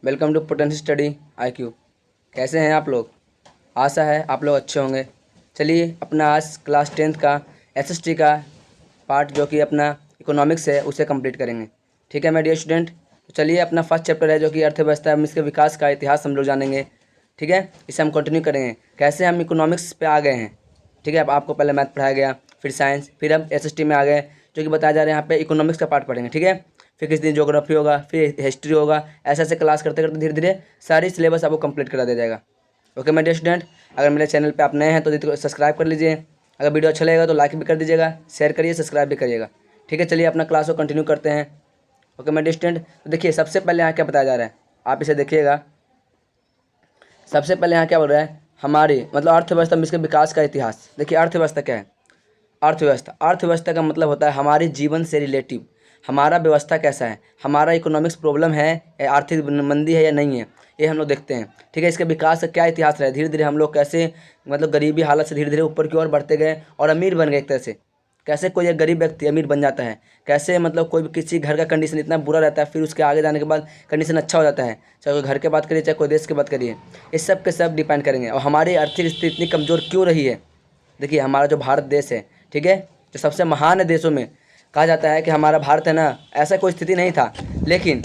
Welcome to potential study IQ। कैसे हैं आप लोग? आशा है आप लोग अच्छे होंगे। चलिए अपना आज क्लास 10th का SST का पार्ट जो कि अपना इकोनॉमिक्स है उसे कंप्लीट करेंगे। ठीक है मेरे डियर स्टूडेंट, तो चलिए अपना फर्स्ट चैप्टर है जो कि अर्थव्यवस्था है, इसके विकास का इतिहास हम लोग जानेंगे। ठीक है, इसे हम कंटिन्यू करेंगे कैसे हम इकोनॉमिक्स पे आ गए हैं। ठीक है, अब आपको पहले मैथ पढ़ाया गया, फिर साइंस, फिर हम SST में आ गए जो कि बताया जा रहा है यहाँ पे इकोनॉमिक्स का पार्ट पढ़ेंगे। ठीक है, फिर किसी दिन ज्योग्राफी होगा, फिर हिस्ट्री होगा, ऐसे ऐसे क्लास करते करते धीरे धीरे सारी सिलेबस आपको कंप्लीट करा दिया जाएगा। ओके मेरे डियर स्टूडेंट, अगर मेरे चैनल पे आप नए हैं तो सब्सक्राइब कर लीजिए। अगर वीडियो अच्छा लगेगा तो लाइक भी कर दीजिएगा, शेयर करिए, सब्सक्राइब भी करिएगा। ठीक है, चलिए अपना क्लास को कंटिन्यू करते हैं। ओके मेरे डियर स्टूडेंट, तो देखिए सबसे पहले यहाँ क्या बताया जा रहा है, आप इसे देखिएगा। सबसे पहले यहाँ क्या बोल रहा है, हमारी मतलब अर्थव्यवस्था में इसके विकास का इतिहास। देखिए अर्थव्यवस्था क्या है, अर्थव्यवस्था का मतलब होता है हमारे जीवन से रिलेटिव, हमारा व्यवस्था कैसा है, हमारा इकोनॉमिक्स प्रॉब्लम है या आर्थिक मंदी है या नहीं है, ये हम लोग देखते हैं। ठीक है, इसके विकास का क्या इतिहास रहा है, धीरे धीरे हम लोग कैसे मतलब गरीबी हालत से धीरे धीरे ऊपर की ओर बढ़ते गए और अमीर बन गए एक तरह से। कैसे कोई एक गरीब व्यक्ति अमीर बन जाता है, कैसे मतलब कोई भी किसी घर का कंडीशन इतना बुरा रहता है फिर उसके आगे जाने के बाद कंडीशन अच्छा हो जाता है। चाहे कोई घर की बात करिए चाहे कोई देश की बात करिए, इस सब के सब डिपेंड करेंगे। और हमारी आर्थिक स्थिति इतनी कमज़ोर क्यों रही है। देखिए हमारा जो भारत देश है, ठीक है, जो सबसे महान देशों में कहा जाता है कि हमारा भारत है ना, ऐसा कोई स्थिति नहीं था। लेकिन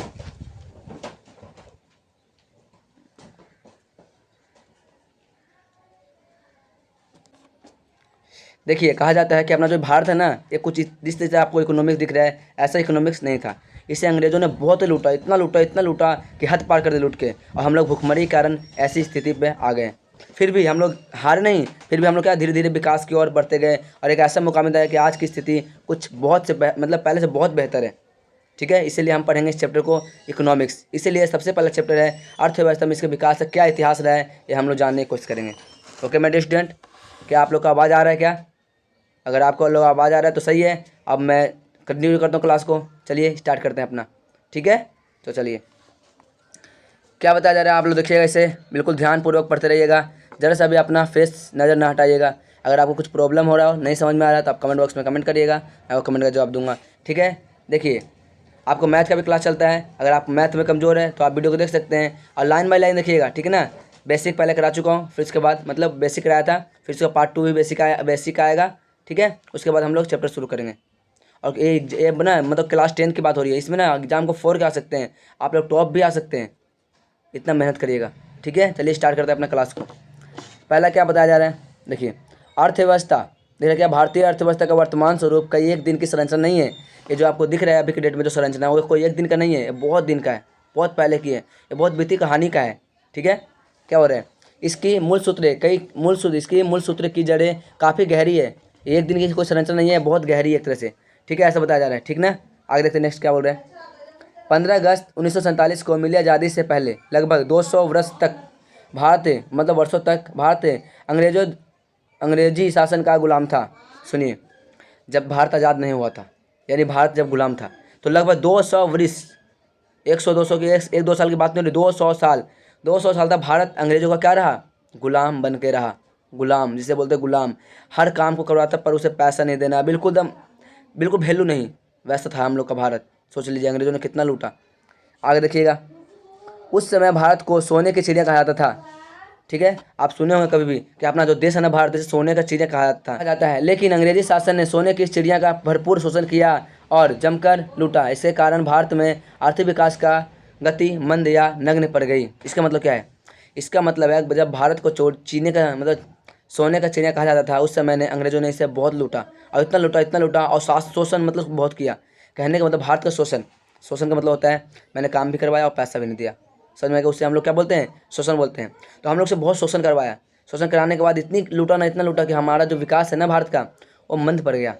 देखिए कहा जाता है कि अपना जो भारत है ना, ये कुछ जिस तरह से आपको इकोनॉमिक्स दिख रहा है ऐसा इकोनॉमिक्स नहीं था। इसे अंग्रेज़ों ने बहुत लूटा, इतना लूटा कि हद पार कर दिया लूट के, और हम लोग भुखमरी के कारण ऐसी स्थिति पे आ गए। फिर भी हम लोग हार नहीं, फिर भी हम लोग क्या धीरे धीरे विकास की ओर बढ़ते गए और एक ऐसा मौका मिलता है कि आज की स्थिति कुछ बहुत से मतलब पहले से बहुत बेहतर है। ठीक है, इसीलिए हम पढ़ेंगे इस चैप्टर को इकोनॉमिक्स। इसीलिए सबसे पहला चैप्टर है अर्थव्यवस्था में इसके विकास का क्या इतिहास रहा है, ये हम लोग जानने की कोशिश करेंगे। ओके मेरे स्टूडेंट, क्या आप लोग का आवाज़ आ रहा है क्या? अगर आपको लोग आवाज़ आ रहा है तो सही है। अब मैं कंटिन्यू करता हूँ क्लास को, चलिए स्टार्ट करते हैं अपना। ठीक है, तो चलिए क्या बताया जा रहा है आप लोग देखिएगा, इसे बिल्कुल ध्यानपूर्वक पढ़ते रहिएगा। ज़रा सा भी अपना फेस नज़र ना हटाइएगा। अगर आपको कुछ प्रॉब्लम हो रहा हो, नहीं समझ में आ रहा है तो आप कमेंट बॉक्स में कमेंट करिएगा, मैं वो कमेंट का जवाब दूंगा। ठीक है, देखिए आपको मैथ का भी क्लास चलता है, अगर आप मैथ में कमज़ोर है तो आप वीडियो को देख सकते हैं और लाइन बाय लाइन देखिएगा। ठीक है ना, बेसिक पहले करा चुका हूँ, फिर उसके बाद मतलब बेसिक कराया था, फिर उसका पार्ट 2 भी बेसिक आएगा। ठीक है, उसके बाद हम लोग चैप्टर शुरू करेंगे। और ये ना मतलब क्लास 10 की बात हो रही है, इसमें ना एग्जाम को 4 के आ सकते हैं, आप लोग टॉप भी आ सकते हैं, इतना मेहनत करिएगा। ठीक है, चलिए स्टार्ट करते हैं अपना क्लास को। पहला क्या बताया जा रहा है, देखिए अर्थव्यवस्था। देखिए क्या भारतीय अर्थव्यवस्था का वर्तमान स्वरूप कई एक दिन की संरचना नहीं है। ये जो आपको दिख रहा है अभी के डेट में जो संरचना है वो कोई एक दिन का नहीं है, ये बहुत दिन का है, बहुत पहले की है, ये बहुत बीती कहानी का है। ठीक है, क्या हो रहा है, इसकी मूल सूत्र इसकी मूल सूत्र की जड़ें काफ़ी गहरी है। एक दिन की कोई संरचना नहीं है, बहुत गहरी है एक तरह से। ठीक है, ऐसा बताया जा रहा है। ठीक ना, आगे देखते हैं नेक्स्ट क्या बोल रहे हैं। 15 अगस्त 1947 को मिली आज़ादी से पहले लगभग 200 वर्ष तक भारत मतलब वर्षों तक भारत अंग्रेजी शासन का गुलाम था। सुनिए, जब भारत आज़ाद नहीं हुआ था यानी भारत जब गुलाम था तो लगभग 200 वर्ष, 100-200 की एक 2 साल की बात नहीं हो रही, 200 साल तक भारत अंग्रेजों का क्या रहा, गुलाम बन के रहा। गुलाम जिसे बोलते हैं गुलाम, हर काम को करवाता पर उसे पैसा नहीं देना, बिल्कुल वैल्यू नहीं, वैसा था हम लोग का भारत। सोच लीजिए अंग्रेजों ने कितना लूटा। आगे देखिएगा, उस समय भारत को सोने की चिड़िया कहा जाता था। ठीक है, आप सुने होंगे कभी भी कि अपना जो देश है ना भारत देश सोने का चिड़िया कहा जाता है, लेकिन अंग्रेजी शासन ने सोने की इस चिड़िया का भरपूर शोषण किया और जमकर लूटा। इसके कारण भारत में आर्थिक विकास का गति मंद या नग्न पड़ गई। इसका मतलब क्या है, इसका मतलब है जब भारत को चीने का मतलब सोने का चिड़िया कहा जाता था, उस समय ने अंग्रेजों ने इसे बहुत लूटा और इतना लूटा और शोषण मतलब बहुत किया। कहने का मतलब भारत का शोषण का मतलब होता है मैंने काम भी करवाया और पैसा भी नहीं दिया। समझ में आएगा, उससे हम लोग क्या बोलते हैं, शोषण बोलते हैं। तो हम लोग से बहुत शोषण करवाया, शोषण कराने के बाद इतना लूटा कि हमारा जो विकास है ना भारत का वो मंद पड़ गया।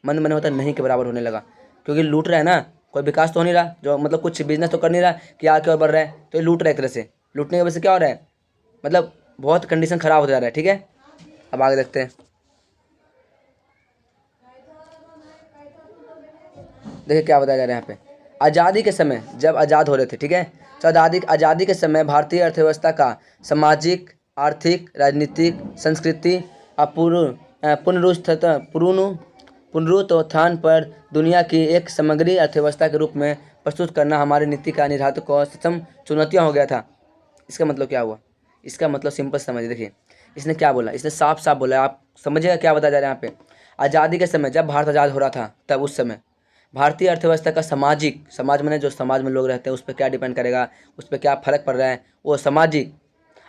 मंद मैंने होता नहीं के बराबर होने लगा, क्योंकि लूट रहा है ना, कोई विकास तो हो नहीं रहा, जो मतलब कुछ बिजनेस तो कर नहीं रहा कि आगे और बढ़ रहा है, तो ये लूट रहा है। एक तरह से लूटने की वजह से क्या हो रहा है, मतलब बहुत कंडीशन ख़राब होता जा रहा है। ठीक है, अब आगे देखते हैं। देखिए क्या बताया जा रहा है यहाँ पे, आज़ादी के समय जब आज़ाद हो रहे थे, ठीक है, तो आज़ादी के समय भारतीय अर्थव्यवस्था का सामाजिक, आर्थिक, राजनीतिक, संस्कृति पुनरुत्थान पर दुनिया की एक समग्री अर्थव्यवस्था के रूप में प्रस्तुत करना हमारी नीति का निर्धारित को सक्षम चुनौतियाँ हो गया था। इसका मतलब क्या हुआ? इसका मतलब सिंपल समझिए। देखिए इसने क्या बोला, इसने साफ साफ बोला, आप समझिएगा क्या बताया जा रहा है यहाँ पे। आज़ादी के समय जब भारत आज़ाद हो रहा था तब उस समय भारतीय अर्थव्यवस्था का सामाजिक, समाज में जो समाज में लोग रहते हैं उस पर क्या डिपेंड करेगा, उस पर क्या फ़र्क पड़ रहा है, वो सामाजिक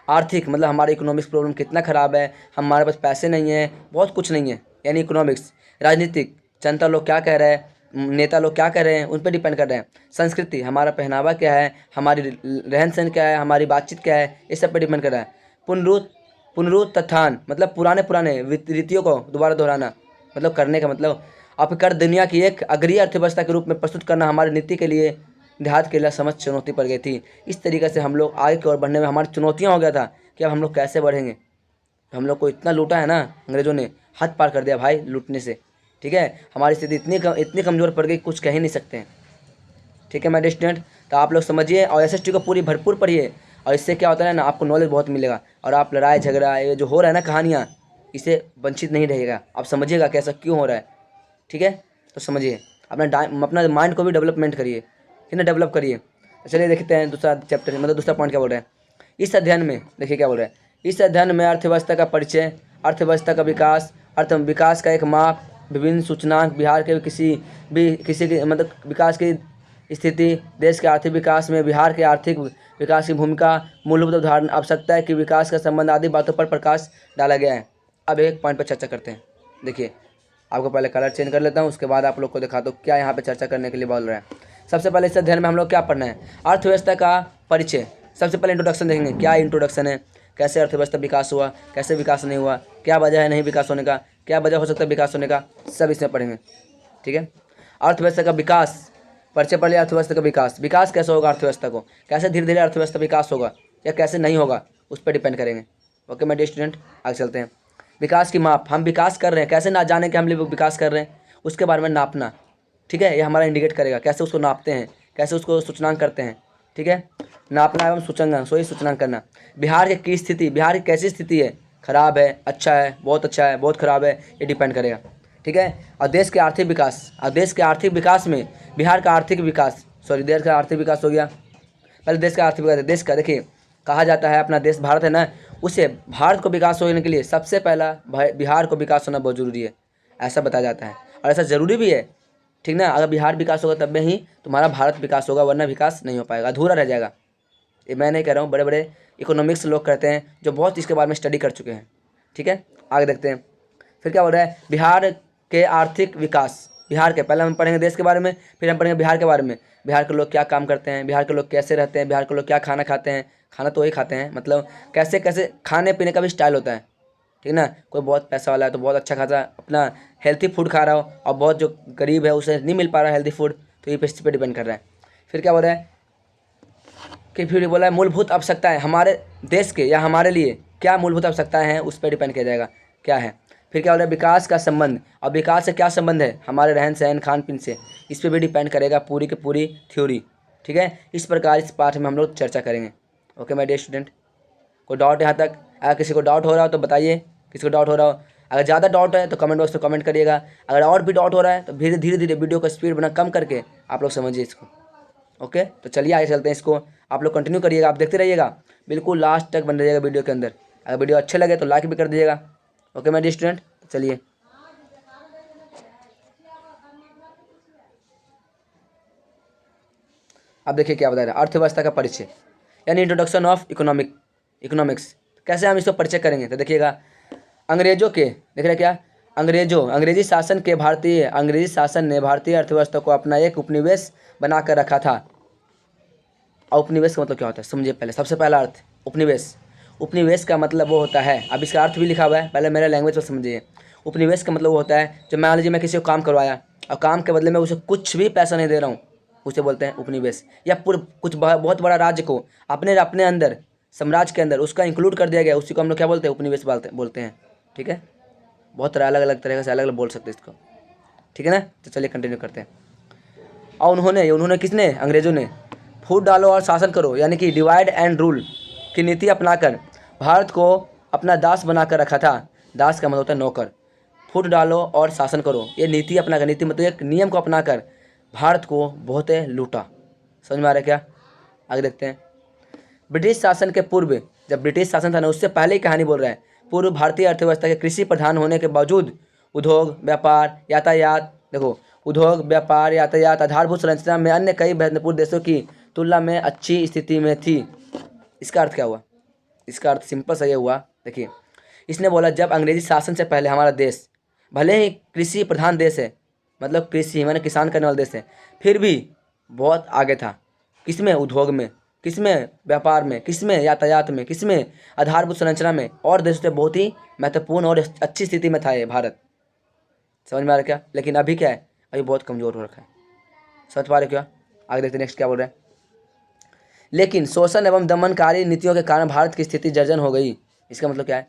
आर्थिक मतलब हमारा इकोनॉमिक्स प्रॉब्लम कितना ख़राब है, हमारे पास पैसे नहीं है, बहुत कुछ नहीं है, यानी इकोनॉमिक्स। राजनीतिक, जनता लोग क्या कह रहे हैं, नेता लोग क्या कह रहे हैं, उन पर डिपेंड कर रहे हैं। संस्कृति, हमारा पहनावा क्या है, हमारी रहन सहन क्या है, हमारी बातचीत क्या है, इस सब पर डिपेंड कर रहा है। पुनरुत्थान मतलब पुराने रीतियों को दोबारा दोहराना, मतलब करने का मतलब अपकर दुनिया की एक अग्रीय अर्थव्यवस्था के रूप में प्रस्तुत करना हमारी नीति के लिए देहात के लिए समझ चुनौती पड़ गई थी। इस तरीके से हम लोग आगे की ओर बढ़ने में हमारी चुनौतियाँ हो गया था कि अब हम लोग कैसे बढ़ेंगे। हम लोग को इतना लूटा है ना अंग्रेज़ों ने, हद पार कर दिया भाई लूटने से। ठीक है, हमारी स्थिति इतनी कमज़ोर पड़ गई कुछ कह ही नहीं सकते हैं। ठीक है मेरे स्टूडेंट, तो आप लोग समझिए और एसएसटी को पूरी भरपूर पढ़िए, और इससे क्या होता है ना आपको नॉलेज बहुत मिलेगा, और आप लड़ाई झगड़ा ये जो हो रहा है ना कहानियाँ, इससे वंचित नहीं रहेगा। आप समझिएगा कि ऐसा क्यों हो रहा है। ठीक है, तो समझिए, अपना माइंड को भी डेवलपमेंट करिए, ठीक है, डेवलप करिए। चलिए देखते हैं दूसरा चैप्टर, मतलब दूसरा पॉइंट क्या बोल रहे हैं इस अध्ययन में। देखिए क्या बोल रहे हैं इस अध्ययन में, अर्थव्यवस्था का परिचय, अर्थव्यवस्था का विकास, विकास का एक माप, विभिन्न सूचनांक, बिहार के किसी की मतलब विकास की स्थिति, देश के आर्थिक विकास में बिहार के आर्थिक विकास की भूमिका, मूलभूत उदाहरण, आवश्यकता है कि विकास का संबंध आदि बातों पर प्रकाश डाला गया है। अब एक पॉइंट पर चर्चा करते हैं। देखिए आपको पहले कलर चेंज कर लेता हूँ, उसके बाद आप लोग को दिखा दो क्या यहाँ पे चर्चा करने के लिए बोल रहे हैं। सबसे पहले इस अध्ययन में हम लोग क्या पढ़ना है, अर्थव्यवस्था का परिचय। सबसे पहले इंट्रोडक्शन देखेंगे, क्या इंट्रोडक्शन है, कैसे अर्थव्यवस्था विकास हुआ, कैसे विकास नहीं हुआ, क्या वजह है नहीं विकास होने का, क्या वजह हो सकता है विकास होने का, सब इसमें पढ़ेंगे। ठीक है, अर्थव्यवस्था का विकास, परिचय पढ़ लिया। अर्थव्यवस्था का विकास, विकास कैसे होगा अर्थव्यवस्था को, कैसे धीरे धीरे अर्थव्यवस्था विकास होगा या कैसे नहीं होगा, उस पर डिपेंड करेंगे। ओके मेरे स्टूडेंट, आगे चलते हैं। विकास की माप, हम विकास कर रहे हैं, कैसे ना जाने कि हम लोग विकास कर रहे हैं, उसके बारे में नापना। ठीक है, ये हमारा इंडिकेट करेगा कैसे उसको नापते हैं, कैसे उसको सूचनांक करते हैं। ठीक है, नापना एवं सूचनांक, सोई सूचनांक करना। बिहार की स्थिति, बिहार की कैसी स्थिति है, खराब है, अच्छा है, बहुत ख़राब है, ये डिपेंड करेगा। ठीक है, और देश के आर्थिक विकास, और देश के आर्थिक विकास में बिहार का आर्थिक विकास, देश का आर्थिक विकास हो गया, पहले देश का आर्थिक विकास है। देश का देखिए कहा जाता है अपना देश भारत है ना, उसे भारत को विकास होने के लिए सबसे पहला बिहार को विकास होना बहुत ज़रूरी है, ऐसा बताया जाता है, और ऐसा ज़रूरी भी है। ठीक ना, अगर बिहार विकास होगा तब में ही तुम्हारा भारत विकास होगा, वरना विकास नहीं हो पाएगा, अधूरा रह जाएगा। ये मैं नहीं कह रहा हूँ, बड़े बड़े इकोनॉमिक्स लोग कहते हैं जो बहुत इसके बारे में स्टडी कर चुके हैं। ठीक है, आगे देखते हैं। फिर क्या बोल रहा है, बिहार के आर्थिक विकास, बिहार के पहले हम पढ़ेंगे देश के बारे में, फिर हम पढ़ेंगे बिहार के बारे में। बिहार के लोग क्या काम करते हैं, बिहार के लोग कैसे रहते हैं, बिहार के लोग क्या खाना खाते हैं, खाना तो वही खाते हैं, मतलब कैसे कैसे खाने पीने का भी स्टाइल होता है। ठीक ना, कोई बहुत पैसा वाला है तो बहुत अच्छा खासा अपना हेल्थी फूड खा रहा हो, और बहुत जो गरीब है उसे नहीं मिल पा रहा है हेल्थी फूड, तो ये इस पर डिपेंड कर रहा है। फिर क्या बोल रहा है कि फिर बोला है मूलभूत आवश्यकताएं, हमारे देश के या हमारे लिए क्या मूलभूत आवश्यकताएं हैं उस पर डिपेंड किया जाएगा क्या है। फिर क्या बोल रहा है विकास का संबंध, और विकास से क्या संबंध है, हमारे रहन सहन खान पीन से, इस पर भी डिपेंड करेगा पूरी की पूरी थ्योरी। ठीक है, इस प्रकार इस पाठ में हम लोग चर्चा करेंगे। ओके माय डियर स्टूडेंट, कोई डाउट यहाँ तक? अगर किसी को डाउट हो रहा हो तो बताइए, किसी को डाउट हो रहा हो, अगर ज़्यादा डाउट है तो कमेंट बॉक्स में कमेंट करिएगा, अगर और भी डाउट हो रहा है तो धीरे धीरे वीडियो का स्पीड बना कम करके आप लोग समझिए इसको। ओके, तो चलिए आगे चलते हैं, इसको आप लोग कंटिन्यू करिएगा, आप देखते रहिएगा, बिल्कुल लास्ट तक बन रहिएगा वीडियो के अंदर। अगर वीडियो अच्छे लगे तो लाइक भी कर दीजिएगा। ओके माय डियर स्टूडेंट, चलिए अब देखिए क्या बता रहा है, अर्थव्यवस्था का परिचय यानी इंट्रोडक्शन ऑफ इकोनॉमिक्स। कैसे हम इसको परिचय करेंगे तो देखिएगा, अंग्रेजों के देख रहे क्या, अंग्रेजी शासन ने भारतीय अर्थव्यवस्था को अपना एक उपनिवेश बनाकर रखा था। और उपनिवेश का मतलब क्या होता है समझिए पहले, सबसे पहला अर्थ उपनिवेश का मतलब वो होता है, अब इसका अर्थ भी लिखा हुआ है, पहले मेरे लैंग्वेज में समझिए। उपनिवेश का मतलब वो होता है जो मान लीजिए मैं किसी को काम करवाया और काम के बदले में उसे कुछ भी पैसा नहीं दे रहा हूँ, उसे बोलते हैं उपनिवेश। या कुछ बहुत बड़ा राज्य को अपने अंदर, साम्राज्य के अंदर उसका इंक्लूड कर दिया गया, उसी को हम लोग क्या बोलते हैं, उपनिवेश बोलते हैं। ठीक है, बहुत अलग अलग तरीके से अलग अलग बोल सकते हैं इसको। ठीक है ना, तो चलिए कंटिन्यू करते हैं। और उन्होंने किसने, अंग्रेजों ने फूट डालो और शासन करो यानी कि डिवाइड एंड रूल की नीति अपनाकर भारत को अपना दास बनाकर रखा था। दास का मतलब होता है नौकर। फूट डालो और शासन करो, ये नीति अपनाकर, नीति मतलब एक नियम को अपनाकर भारत को बहुत लूटा। समझ में आ रहा है क्या? आगे देखते हैं। ब्रिटिश शासन के पूर्व, जब ब्रिटिश शासन था ना उससे पहले ही कहानी बोल रहा है। पूर्व भारतीय अर्थव्यवस्था के कृषि प्रधान होने के बावजूद उद्योग, व्यापार, यातायात, देखो उद्योग, व्यापार, यातायात, आधारभूत संरचना में अन्य कई महत्वपूर्ण देशों की तुलना में अच्छी स्थिति में थी। इसका अर्थ क्या हुआ? इसका अर्थ सिंपल सा ये हुआ, देखिए इसने बोला जब अंग्रेजी शासन से पहले हमारा देश भले ही कृषि प्रधान देश है, मतलब कृषि माने किसान करने वाला देश है, फिर भी बहुत आगे था। किसमें? उद्योग में, किसमें? व्यापार में, किसमें? यातायात में, किसमें? आधारभूत संरचना में, और देशों से बहुत ही महत्वपूर्ण और अच्छी स्थिति में था ये भारत। समझ में आ रहा है क्या? लेकिन अभी क्या है? अभी बहुत कमज़ोर हो रखा है। समझ पा रहे हो क्या? आगे देखते हैं नेक्स्ट क्या बोल रहे हैं। लेकिन शोषण एवं दमनकारी नीतियों के कारण भारत की स्थिति जर्जर हो गई। इसका मतलब क्या है?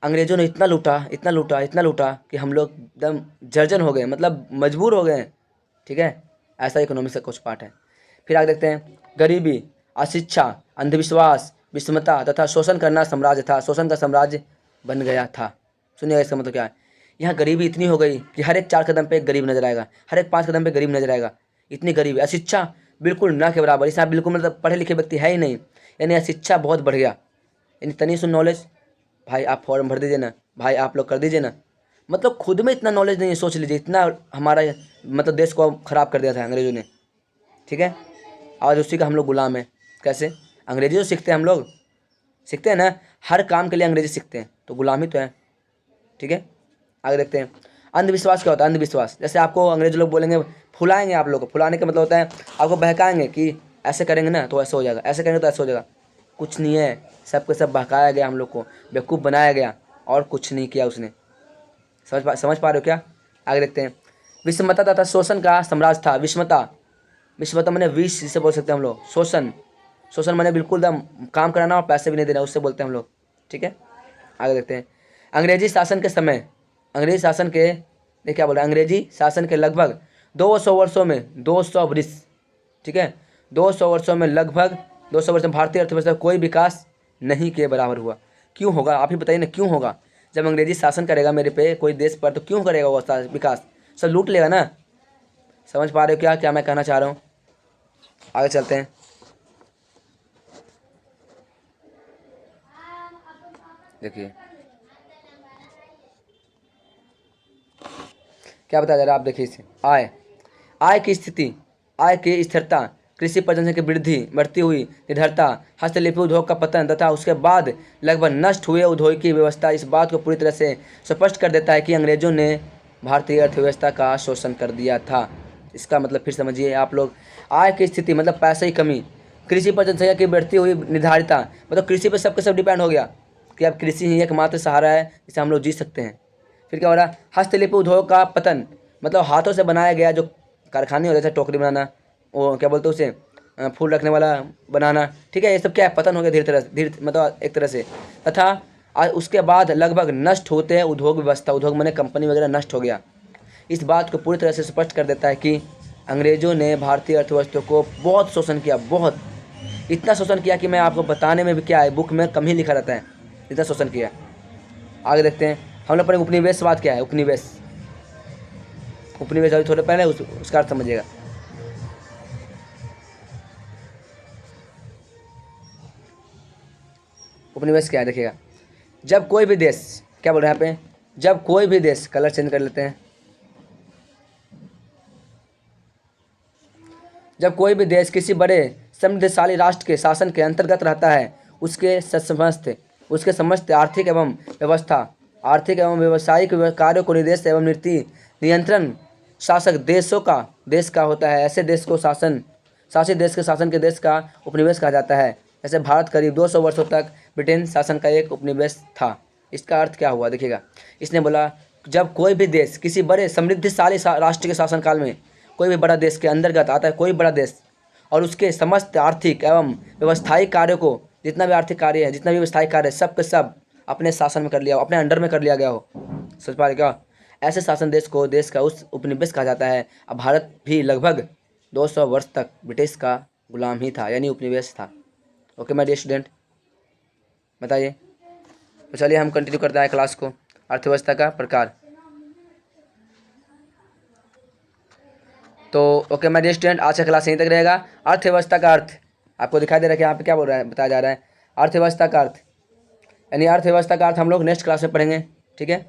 अंग्रेजों ने इतना लूटा, इतना लूटा, इतना लूटा कि हम लोग एकदम जर्जर हो गए, मतलब मजबूर हो गए हैं। ठीक है, ऐसा इकोनॉमिक्स का कुछ पार्ट है। फिर आगे देखते हैं। गरीबी, अशिक्षा, अंधविश्वास, विषमता तथा शोषण करना साम्राज्य था, शोषण का साम्राज्य बन गया था। सुनिएगा इसका मतलब क्या है। यहाँ गरीबी इतनी हो गई कि हर एक 4 कदम पे एक गरीब नजर आएगा, हर एक 5 कदम पे गरीब नजर आएगा। इतनी गरीबी। अशिक्षा बिल्कुल ना के बराबर, इस बिल्कुल मतलब पढ़े लिखे व्यक्ति है ही नहीं, यानी अशिक्षा बहुत बढ़ गया। यानी तनी सुन नॉलेज, भाई आप फॉर्म भर दीजिए ना, भाई आप लोग कर दीजिए ना। मतलब खुद में इतना नॉलेज नहीं है, सोच लीजिए इतना हमारा मतलब देश को ख़राब कर दिया था अंग्रेज़ों ने। ठीक है, आज उसी का हम लोग गुलाम है। कैसे? अंग्रेजी तो सीखते हैं, हम लोग सीखते हैं ना, हर काम के लिए अंग्रेजी सीखते हैं, तो गुलाम ही तो है। ठीक है, आगे देखते हैं। अंधविश्वास क्या होता है? अंधविश्वास जैसे आपको अंग्रेज लोग बोलेंगे, फुलाएंगे आप लोग को। फुलाने का मतलब होता है आपको बहकाएंगे कि ऐसे करेंगे ना तो ऐसा हो जाएगा, ऐसे करेंगे तो ऐसा हो जाएगा। कुछ नहीं है, सब के सब बहकाया गया, हम लोग को बेवकूफ़ बनाया गया और कुछ नहीं किया उसने। समझ पा रहे हो क्या? आगे देखते हैं। विषमता तथा शोषण का साम्राज्य था। विषमता, विषमता मैंने विष जिसे बोल सकते हैं हम लोग। शोषण, शोषण मैंने बिल्कुल दम काम कराना और पैसे भी नहीं देना, उससे बोलते हैं हम लोग। ठीक है, आगे देखते हैं। अंग्रेजी शासन के समय, अंग्रेजी शासन के ये क्या बोल रहे हैं, अंग्रेजी शासन के लगभग 200 वर्षों में, 200 वर्ष, ठीक है, 200 वर्षों में लगभग 200 वर्ष में भारतीय अर्थव्यवस्था कोई विकास नहीं के बराबर हुआ। क्यों होगा? आप ही बताइए ना, क्यों होगा? जब अंग्रेजी शासन करेगा मेरे पे कोई देश पर, तो क्यों करेगा वो विकास? सब लूट लेगा ना। समझ पा रहे हो क्या क्या मैं कहना चाह रहा हूँ? आगे चलते हैं। देखिए क्या बताया जा रहा है, आप देखिए इसे। आय, आय की स्थिति, आय की स्थिरता, कृषि प्रजनन की वृद्धि, बढ़ती हुई निर्भरता, हस्तलिपि उद्योग का पतन तथा उसके बाद लगभग नष्ट हुए उद्योग की व्यवस्था इस बात को पूरी तरह से स्पष्ट कर देता है कि अंग्रेजों ने भारतीय अर्थव्यवस्था का शोषण कर दिया था। इसका मतलब फिर समझिए आप लोग। आय की स्थिति मतलब पैसे की कमी, कृषि पर जनसंख्या की बढ़ती हुई निर्धारिता, मतलब कृषि पर सबके सब डिपेंड हो गया कि अब कृषि ही एकमात्र सहारा है जिससे हम लोग जी सकते हैं। फिर क्या हो रहा है? हस्तलिपि उद्योग का पतन, मतलब हाथों से बनाया गया जो कारखाने होते थे, टोकरी बनाना, वो क्या बोलते हैं उसे, फूल रखने वाला बनाना। ठीक है, ये सब क्या है? पतन हो गया धीरे तरह धीरे, मतलब एक तरह से। तथा उसके बाद लगभग नष्ट होते हैं उद्योग व्यवस्था, उद्योग मैंने कंपनी वगैरह नष्ट हो गया। इस बात को पूरी तरह से स्पष्ट कर देता है कि अंग्रेजों ने भारतीय अर्थव्यवस्था को बहुत शोषण किया, बहुत, इतना शोषण किया कि मैं आपको बताने में भी क्या है, बुक में कम ही लिखा रहता है, इतना शोषण किया। आगे देखते हैं। हम लोग पढ़े उपनिवेशवाद क्या है। उपनिवेश, उपनिवेश अभी थोड़े पहले उसका अर्थ समझिएगा। उपनिवेश क्या है देखिएगा। जब कोई भी देश, क्या बोल रहे हैं यहाँ पे, जब कोई भी देश, कलर चेंज कर लेते हैं, जब कोई भी देश किसी बड़े समृद्धशाली राष्ट्र के शासन के अंतर्गत रहता है, उसके समस्त आर्थिक एवं व्यवस्था, आर्थिक एवं व्यावसायिक कार्यों को निर्देश एवं नीति नियंत्रण शासक देश का होता है। ऐसे देश को शासित देश के शासन के देश का उपनिवेश कहा जाता है। जैसे भारत करीब 200 वर्षों तक ब्रिटेन शासन का एक उपनिवेश था। इसका अर्थ क्या हुआ देखिएगा। इसने बोला जब कोई भी देश किसी बड़े समृद्धशाली राष्ट्र के शासनकाल में, कोई भी बड़ा देश के अंतर्गत आता है कोई बड़ा देश, और उसके समस्त आर्थिक एवं व्यवस्थायिक कार्यों को, जितना भी आर्थिक कार्य है, जितना भी व्यवस्थायिक कार्य है, सब के सब अपने शासन में कर लिया हो, अपने अंडर में कर लिया गया हो। समझ पा रहे क्या? ऐसे शासन देश को देश का उस उपनिवेश कहा जाता है। अब भारत भी लगभग 200 वर्ष तक ब्रिटिश का गुलाम ही था, यानी उपनिवेश था। ओके माय डियर स्टूडेंट, बताइए। तो चलिए हम कंटिन्यू करते हैं क्लास को। अर्थव्यवस्था का प्रकार। तो ओके माय डियर स्टूडेंट, आज का क्लास यहीं तक रहेगा। अर्थव्यवस्था का अर्थ आपको दिखाई दे रहा है कि यहाँ पे क्या बोल रहा है, बताया जा रहा है अर्थव्यवस्था का अर्थ, यानी अर्थव्यवस्था का अर्थ हम लोग नेक्स्ट क्लास में पढ़ेंगे। ठीक है,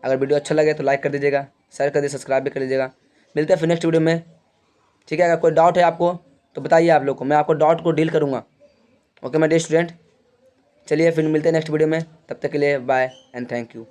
अगर वीडियो अच्छा लगे तो लाइक कर दीजिएगा, शेयर कर दीजिए, सब्सक्राइब भी कर दीजिएगा। मिलते हैं फिर नेक्स्ट वीडियो में। ठीक है, अगर कोई डाउट है आपको तो बताइए आप लोग को, मैं आपको डाउट को डील करूँगा। ओके माय डियर स्टूडेंट, चलिए फिर मिलते हैं नेक्स्ट वीडियो में, तब तक के लिए बाय एंड थैंक यू।